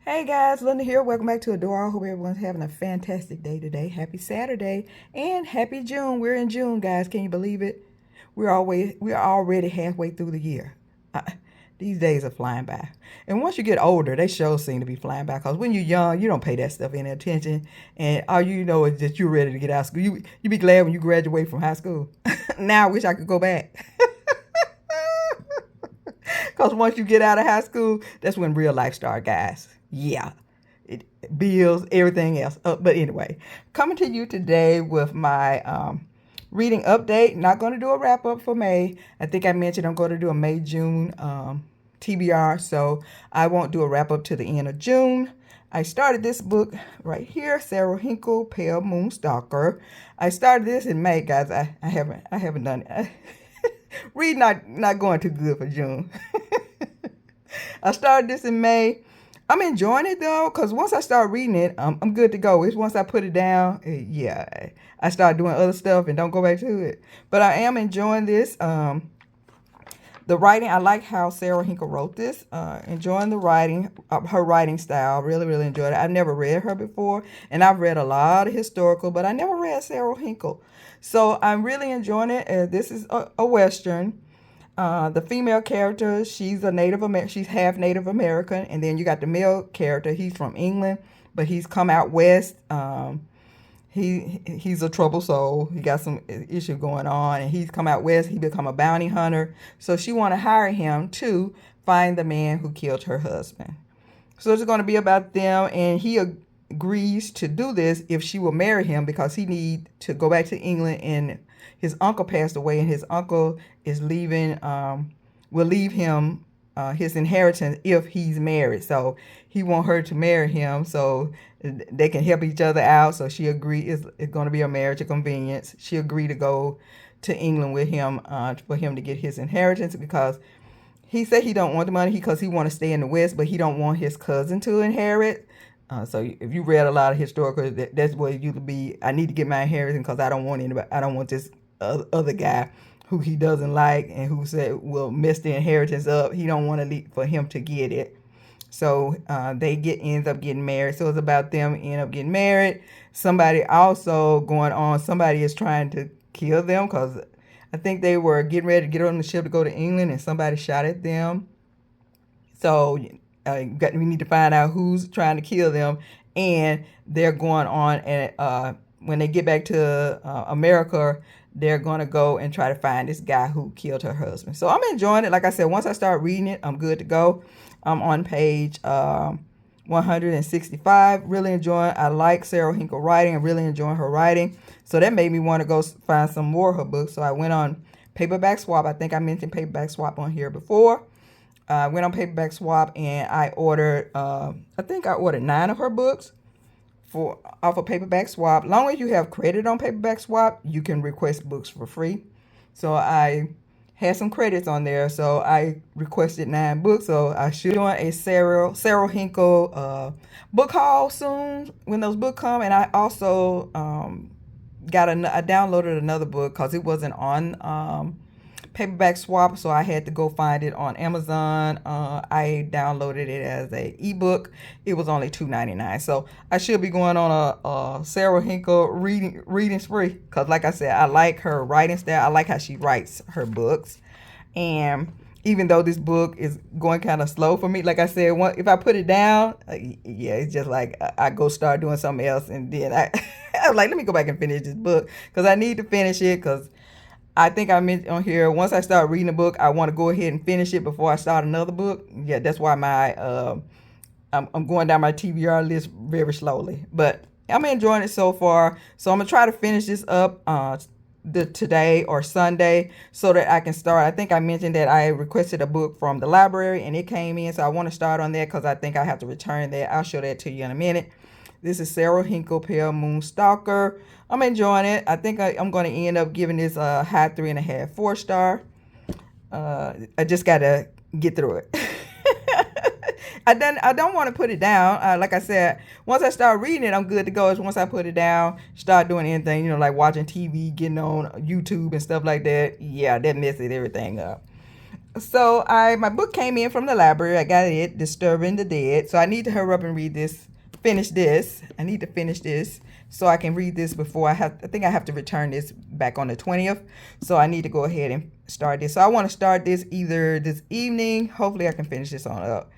Hey guys, Linda here. Welcome back to Adore. I hope everyone's having a fantastic day today. Happy Saturday and happy June. We're in June, guys. Can you believe it? We're already halfway through the year. Uh, these days are flying by. And once you get older, they sure seem to be flying by. Cause when you're young, you don't pay that stuff any attention, and all you know is that you're ready to get out of school. You be glad when you graduate from high school. Now I wish I could go back. Because once you get out of high school, that's when real life starts, guys. Yeah. It, bills, everything else. But anyway, coming to you today with my reading update. Not going to do a wrap up for May. I think I mentioned I'm going to do a May, June TBR. So I won't do a wrap up to the end of June. I started this book right here, Sarah Hinkle, Pale Moon Stalker. I started this in May, guys. I haven't done it. Read not going too good for June. I started this in May. I'm enjoying it though, because once I start reading it, I'm good to go. It's once I put it down, yeah, I start doing other stuff and don't go back to it. But I am enjoying this. The writing, I like how Sarah Hinkle wrote this. Enjoying the writing, her writing style. Really, really enjoyed it. I've never read her before, and I've read a lot of historical, but I never read Sarah Hinkle. So I'm really enjoying it. This is a Western. The female character, she's she's half Native American, and then you got the male character. He's from England, but he's come out west. He's a troubled soul. He got some issue going on, and he's come out west. He become a bounty hunter. So she want to hire him to find the man who killed her husband. So it's going to be about them, and he agrees to do this if she will marry him because he need to go back to England, and his uncle passed away, and his uncle is leaving, will leave him his inheritance if he's married. So he want her to marry him so they can help each other out. So she agreed it's going to be a marriage of convenience. She agreed to go to England with him for him to get his inheritance because he said he don't want the money because he want to stay in the West, but he don't want his cousin to inherit. So if you read a lot of historical, that's what it used to be. I need to get my inheritance because I don't want anybody. I don't want this other guy who he doesn't like and who said will mess the inheritance up. He don't want to for him to get it. So they ends up getting married. So it's about them end up getting married. Somebody also going on. Somebody is trying to kill them because I think they were getting ready to get on the ship to go to England, and somebody shot at them. So we need to find out who's trying to kill them, and they're going on. And when they get back to America, they're going to go and try to find this guy who killed her husband. So I'm enjoying it. Like I said, once I start reading it, I'm good to go. I'm on page 165. Really enjoying. I like Sarah Hinkle writing. I'm really enjoying her writing. So that made me want to go find some more of her books. So I went on Paperback Swap. I think I mentioned Paperback Swap on here before. I went on Paperback Swap and I ordered, I think I ordered 9 of her books off of Paperback Swap. Long as you have credit on Paperback Swap, you can request books for free. So I had some credits on there, so I requested 9 books. So I should be doing a Sarah Hinkle book haul soon when those books come. And I also I downloaded another book because it wasn't on Paperback Swap, so I had to go find it on Amazon. I downloaded it as a ebook. It was only $2.99, so I should be going on a Sarah Hinkle reading spree because, like I said, I like her writing style. I like how she writes her books, and even though this book is going kind of slow for me, like I said, if I put it down, yeah, it's just like I go start doing something else, and then I was like, let me go back and finish this book because I need to finish it because I think I mentioned on here, once I start reading a book, I want to go ahead and finish it before I start another book. Yeah, that's why I'm going down my TBR list very slowly. But I'm enjoying it so far. So I'm going to try to finish this up today or Sunday so that I can start. I think I mentioned that I requested a book from the library and it came in. So I want to start on that because I think I have to return that. I'll show that to you in a minute. This is Sarah Hinkle, Pale Moon Stalker. I'm enjoying it. I think I'm going to end up giving this a high 3.5, 4 star. I just got to get through it. I don't want to put it down. Like I said, once I start reading it, I'm good to go. It's once I put it down, start doing anything, like watching TV, getting on YouTube and stuff like that. Yeah, that messes everything up. So my book came in from the library. I got it, Disturbing the Dead. So I need to hurry up and read this, finish this. I need to finish this so I can read this before I think I have to return this back on the 20th. So I need to go ahead and start this. So I want to start this either this evening. Hopefully I can finish this on up,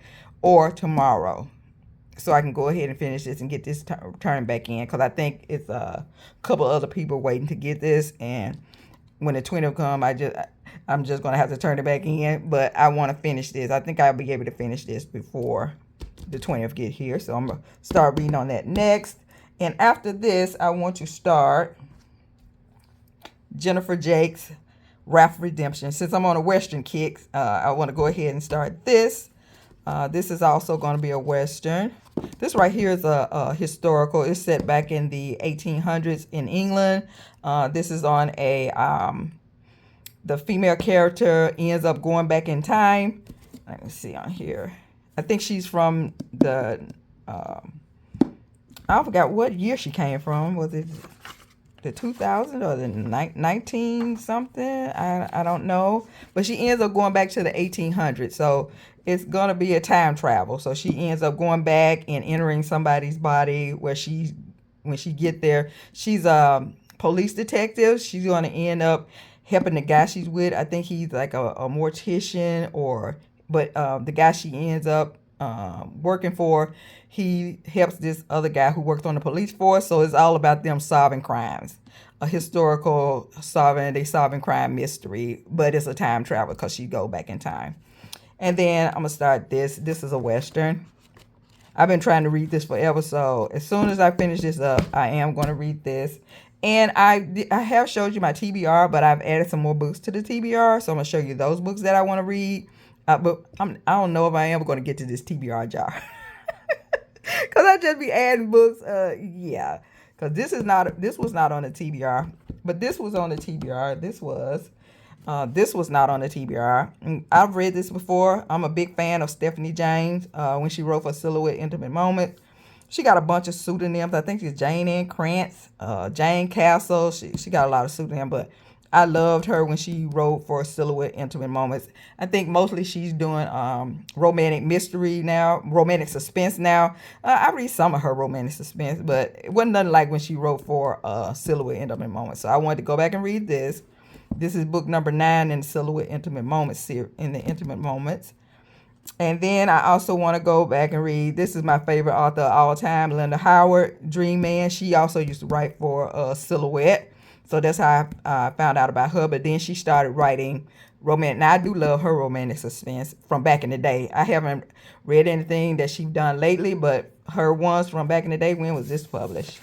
or tomorrow. So I can go ahead and finish this and get this turned back in, because I think it's a couple other people waiting to get this, and when the 20th come, I'm just gonna have to turn it back in. But I want to finish this. I think I'll be able to finish this before the 20th get here. So I'm gonna start reading on that next. And after this, I want to start Jennifer Jake's Raft Redemption. Since I'm on a Western kick, I want to go ahead and start this. This is also going to be a Western. This right here is a historical. It's set back in the 1800s in England. This is on the female character ends up going back in time. Let me see on here. I think she's from the, I forgot what year she came from. Was it the 2000 or the 19 something? I don't know. But she ends up going back to the 1800s. So it's going to be a time travel. So she ends up going back and entering somebody's body when she get there. She's a police detective. She's going to end up helping the guy she's with. I think he's like a mortician, but the guy she ends up working for, he helps this other guy who works on the police force. So it's all about them solving crimes, a historical solving crime mystery, but it's a time travel because she go back in time. And then I'm gonna start this. This is a Western. I've been trying to read this forever, so as soon as I finish this up, I am going to read this. And I have showed you my TBR, but I've added some more books to the TBR, so I'm going to show you those books that I want to read. But I don't know if I am going to get to this TBR jar. Because I just be adding books. Yeah. Because this was not on the TBR. But this was on the TBR. This was not on the TBR. I've read this before. I'm a big fan of Stephanie James when she wrote for Silhouette Intimate Moments. She got a bunch of pseudonyms. I think she's Jane Ann Krantz, Jane Castle. She got a lot of pseudonyms, but I loved her when she wrote for Silhouette Intimate Moments. I think mostly she's doing romantic mystery now, romantic suspense now. I read some of her romantic suspense, but it wasn't nothing like when she wrote for Silhouette Intimate Moments. So I wanted to go back and read this. This is book number 9 in the Silhouette Intimate Moments series, in the Intimate Moments. And then I also want to go back and read, this is my favorite author of all time, Linda Howard, Dream Man. She also used to write for Silhouette. So that's how I found out about her. But then she started writing romantic. Now, I do love her romantic suspense from back in the day. I haven't read anything that she's done lately, but her ones from back in the day. When was this published?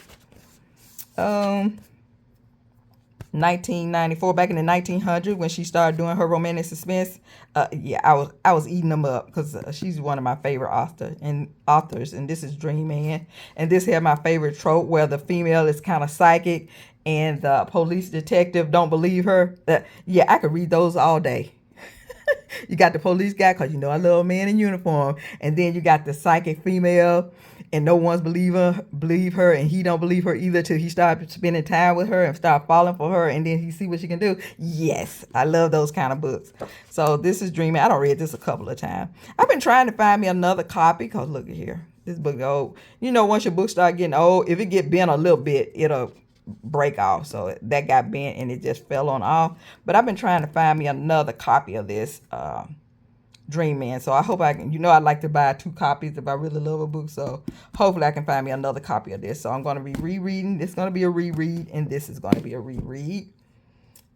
1994, back in the 1900s, when she started doing her romantic suspense. Yeah, I was eating them up because she's one of my favorite authors. And this is Dream Man. And this had my favorite trope where the female is kind of psychic and the police detective don't believe her. Yeah, I could read those all day. You got the police guy, because I love a man in uniform. And then you got the psychic female, and no one's believe her, and he don't believe her either till he start spending time with her and start falling for her, and then he see what she can do. Yes, I love those kind of books. So this is Dreaming. I don't read this a couple of times. I've been trying to find me another copy, because look at here. This book old. Once your book start getting old, if it get bent a little bit, it'll break off. So that got bent and it just fell on off. But I've been trying to find me another copy of this Dream Man. So I hope I can, I like to buy 2 copies if I really love a book. So hopefully I can find me another copy of this. So I'm going to be rereading. It's going to be a reread, and this is going to be a reread.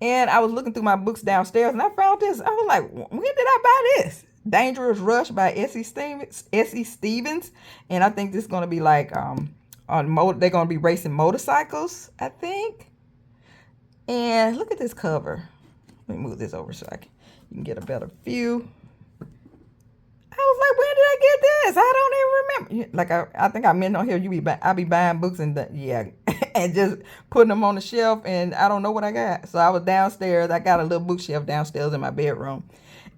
And I was looking through my books downstairs and I found this. I was like, when did I buy this? Dangerous Rush by S.E. Stevens. And I think this is going to be like, they're going to be racing motorcycles, I think. And look at this cover. Let me move this over so you can get a better view. I was like, when did I get this? I don't even remember. Like I think I mentioned on here, I be buying books and and just putting them on the shelf, and I don't know what I got. So I was downstairs. I got a little bookshelf downstairs in my bedroom,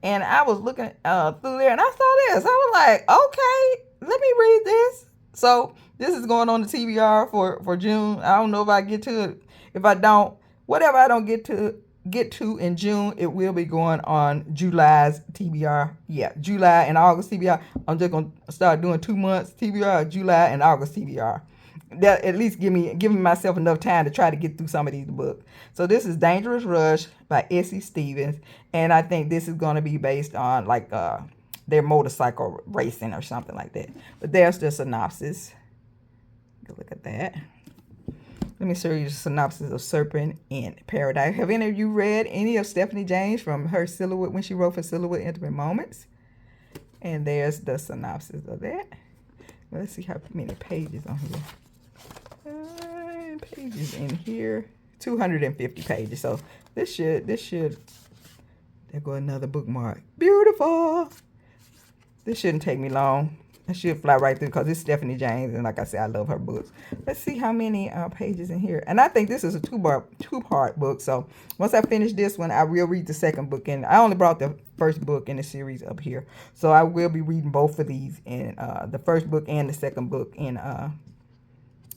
and I was looking through there, and I saw this. I was like, okay, let me read this. So this is going on the TBR for June. I don't know if I get to it. If I don't, whatever I don't get to get to in June, it will be going on July's TBR. Yeah, July and August TBR. I'm just gonna start doing 2 months TBR, July and August TBR. That at least giving myself enough time to try to get through some of these books. So this is Dangerous Rush by Essie Stevens, and I think this is gonna be based on like their motorcycle racing or something like that. But there's the synopsis. Look at that. Let me show you the synopsis of Serpent in Paradise. Have any of you read any of Stephanie James from her Silhouette, when she wrote for Silhouette Intimate Moments? And there's the synopsis of that. Let's see how many pages on here. Pages in here. 250 pages. So this should, there go another bookmark. Beautiful. This shouldn't take me long. I should fly right through because it's Stephanie James, and like I said, I love her books. Let's see how many pages in here. And I think this is a two-part book. So once I finish this one, I will read the second book. And I only brought the first book in the series up here. So I will be reading both of these, in the first book and the second book in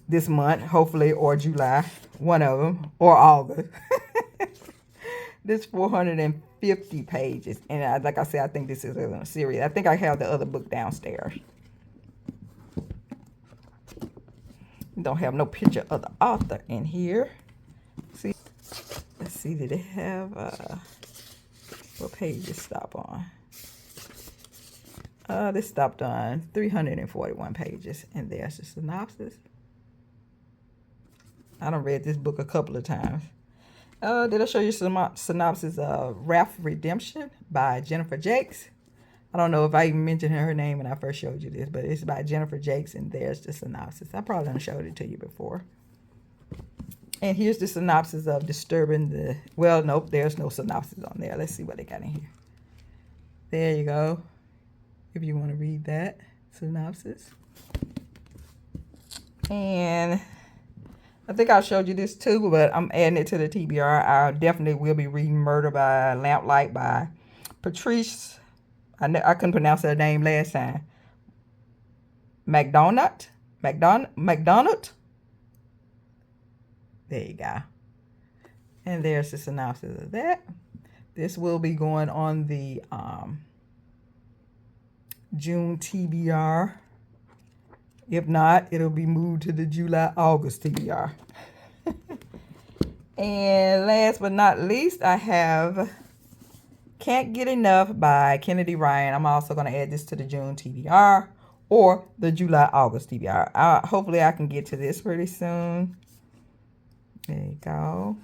this month, hopefully, or July, one of them, or August. This 450 pages. And like I said, I think this is a series. I think I have the other book downstairs. Don't have no picture of the author in here. See, let's see, did they have what page did it stop on? This stopped on 341 pages, and there's the synopsis. I done read this book a couple of times. Did I show you some synopsis of Rafe Redemption by Jennifer Jakes? I don't know if I even mentioned her name when I first showed you this, but it's by Jennifer Jakes, and there's the synopsis. I probably done showed it to you before. And here's the synopsis of Disturbing the... Well, nope, there's no synopsis on there. Let's see what they got in here. There you go. If you want to read that synopsis. And I think I showed you this too, but I'm adding it to the TBR. I definitely will be reading Murder by Lamplight by Patrice... I couldn't pronounce her name last time. McDonald? There you go. And there's the synopsis of that. This will be going on the June TBR. If not, it'll be moved to the July-August TBR. And last but not least, I have Can't Get Enough by Kennedy Ryan. I'm also going to add this to the June TBR or the July-August TBR. Hopefully I can get to this pretty soon. There you go.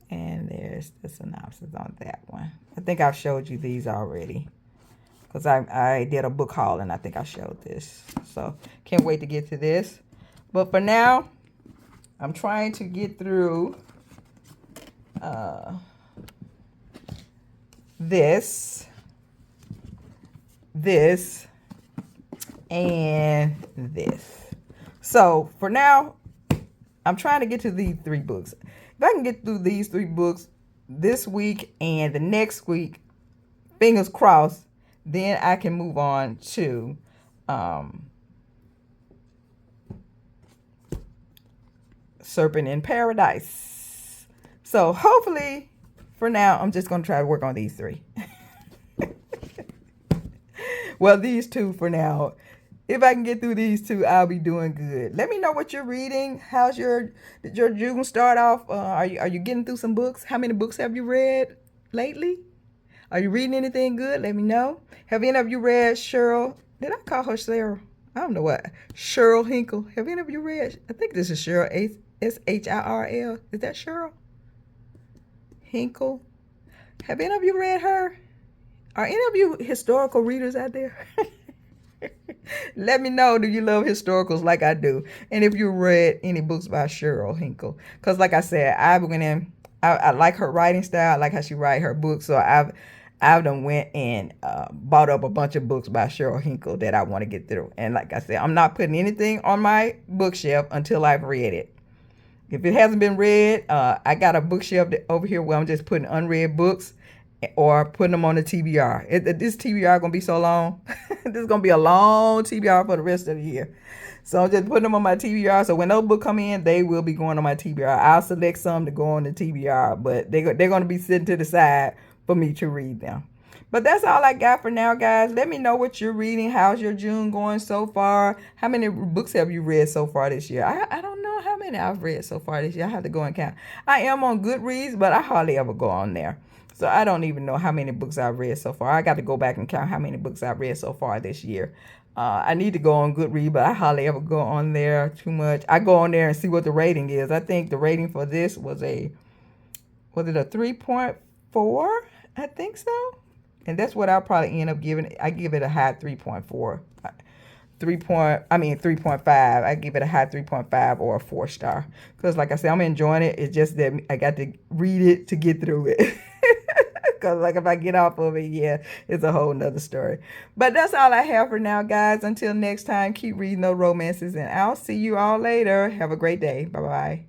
And there's the synopsis on that one. I think I've showed you these already, because I did a book haul and I think I showed this. So can't wait to get to this. But for now, I'm trying to get through this, and this. So for now, I'm trying to get to these 3 books. If I can get through these 3 books this week and the next week, fingers crossed, then I can move on to Serpent in Paradise. So hopefully, for now, I'm just going to try to work on these 3. Well, these 2 for now. If I can get through these 2, I'll be doing good. Let me know what you're reading. Did your June start off? Are you getting through some books? How many books have you read lately? Are you reading anything good? Let me know. Have any of you read Shirl? Did I call her Sarah? I don't know what. Shirl Henke. Have any of you read? I think this is Shirl. Shirl. Is that Shirl? Henke. Have any of you read her? Are any of you historical readers out there? Let me know, do you love historicals like I do? And if you read any books by Shirl Henke. Because like I said, I like her writing style. I like how she write her books. So I've done went and bought up a bunch of books by Shirl Henke that I want to get through. And like I said, I'm not putting anything on my bookshelf until I've read it. If it hasn't been read, I got a bookshelf over here where I'm just putting unread books. or putting them on the TBR. This TBR gonna be so long. This is gonna be a long TBR for the rest of the year. So I'm just putting them on my TBR. So when those books come in, they will be going on my TBR. I'll select some to go on the TBR, but they're going to be sitting to the side for me to read them. But that's all I got for now, guys. Let me know what you're reading. How's your June going so far? How many books have you read so far this year? I don't know how many I've read so far this year. I have to go and count. I am on Goodreads, but I hardly ever go on there. So I don't even know how many books I've read so far. I got to go back and count how many books I've read so far this year. I need to go on Goodreads, but I hardly ever go on there too much. I go on there and see what the rating is. I think the rating for this was it a 3.4? I think so. And that's what I'll probably end up giving. I give it a high 3.4. 3.5. I give it a high 3.5 or a 4-star. Because like I said, I'm enjoying it. It's just that I got to read it to get through it. Because like if I get off of it, yeah, it's a whole nother story. But that's all I have for now, guys. Until next time, keep reading those romances. And I'll see you all later. Have a great day. Bye-bye.